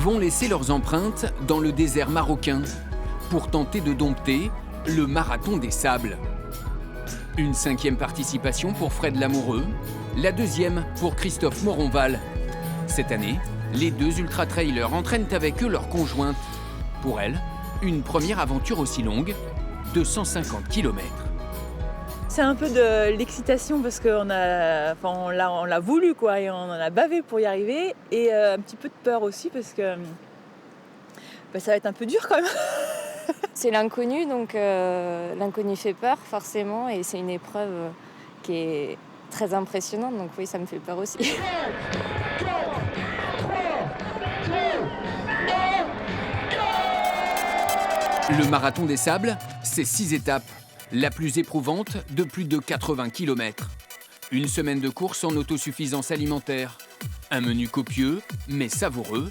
vont laisser leurs empreintes dans le désert marocain pour tenter de dompter le marathon des sables. Une 5e participation pour Fred Lamoureux, la 2e pour Christophe Moronval. Cette année, les 2 ultra-trailers entraînent avec eux leurs conjointes. Pour elles, une première aventure aussi longue de 150 km. C'est un peu de l'excitation parce qu'on l'a voulu quoi, et on en a bavé pour y arriver, et un petit peu de peur aussi parce que ça va être un peu dur quand même. C'est l'inconnu, donc l'inconnu fait peur forcément, et c'est une épreuve qui est très impressionnante, donc oui, ça me fait peur aussi. Le marathon des sables, c'est 6 étapes, la plus éprouvante de plus de 80 km. Une semaine de course en autosuffisance alimentaire. Un menu copieux, mais savoureux,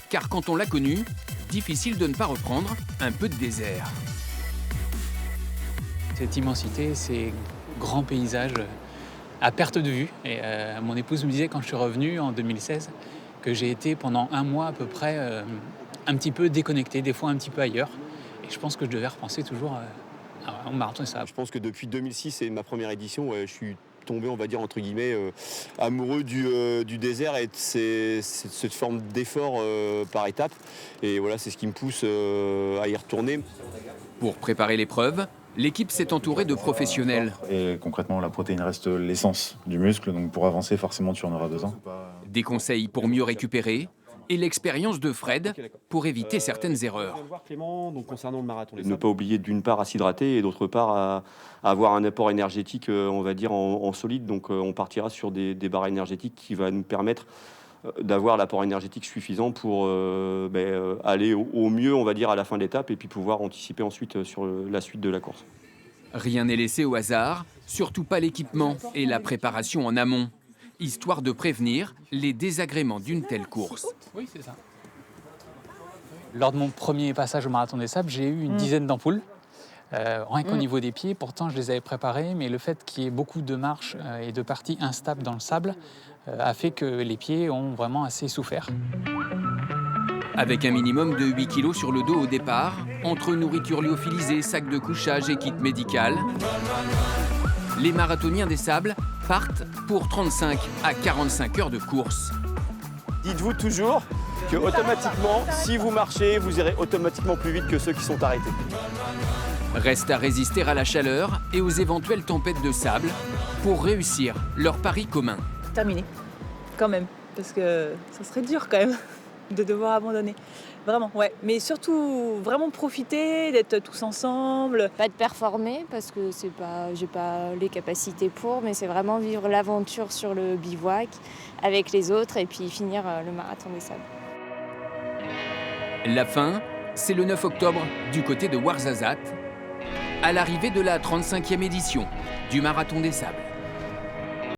car quand on l'a connu, difficile de ne pas reprendre un peu de désert. Cette immensité, ces grands paysages à perte de vue. Et mon épouse me disait quand je suis revenu en 2016 que j'ai été pendant un mois à peu près un petit peu déconnecté, des fois un petit peu ailleurs. Et je pense que je devais repenser toujours au marathon des sables. Je pense que depuis 2006 et ma première édition, je suis tombé, on va dire, entre guillemets, amoureux du désert et de cette forme d'effort par étape. Et voilà, c'est ce qui me pousse à y retourner. Pour préparer l'épreuve, l'équipe s'est entourée de professionnels. Et concrètement, la protéine reste l'essence du muscle, donc pour avancer, forcément, tu en auras besoin. Des conseils pour mieux récupérer et l'expérience de Fred pour éviter certaines erreurs. Ne pas oublier d'une part à s'hydrater et d'autre part à avoir un apport énergétique, on va dire, en solide. Donc on partira sur des barres énergétiques qui va nous permettre d'avoir l'apport énergétique suffisant pour aller au mieux, on va dire, à la fin de l'étape et puis pouvoir anticiper ensuite sur la suite de la course. Rien n'est laissé au hasard, surtout pas l'équipement et la préparation en amont, histoire de prévenir les désagréments d'une telle course. Oui, c'est ça. Lors de mon premier passage au marathon des sables, j'ai eu une dizaine d'ampoules. Rien qu'au niveau des pieds, pourtant je les avais préparées, mais le fait qu'il y ait beaucoup de marches et de parties instables dans le sable a fait que les pieds ont vraiment assez souffert. Avec un minimum de 8 kg sur le dos au départ, entre nourriture lyophilisée, sac de couchage et kit médical, les marathoniens des sables partent pour 35 à 45 heures de course. Dites-vous toujours que automatiquement, si vous marchez, vous irez automatiquement plus vite que ceux qui sont arrêtés. Reste à résister à la chaleur et aux éventuelles tempêtes de sable pour réussir leur pari commun. Terminé, quand même, parce que ça serait dur quand même de devoir abandonner. Vraiment, ouais. Mais surtout, vraiment profiter d'être tous ensemble. Pas de performer parce que j'ai pas les capacités pour, mais c'est vraiment vivre l'aventure sur le bivouac avec les autres et puis finir le marathon des sables. La fin, c'est le 9 octobre du côté de Ouarzazate, à l'arrivée de la 35e édition du marathon des sables.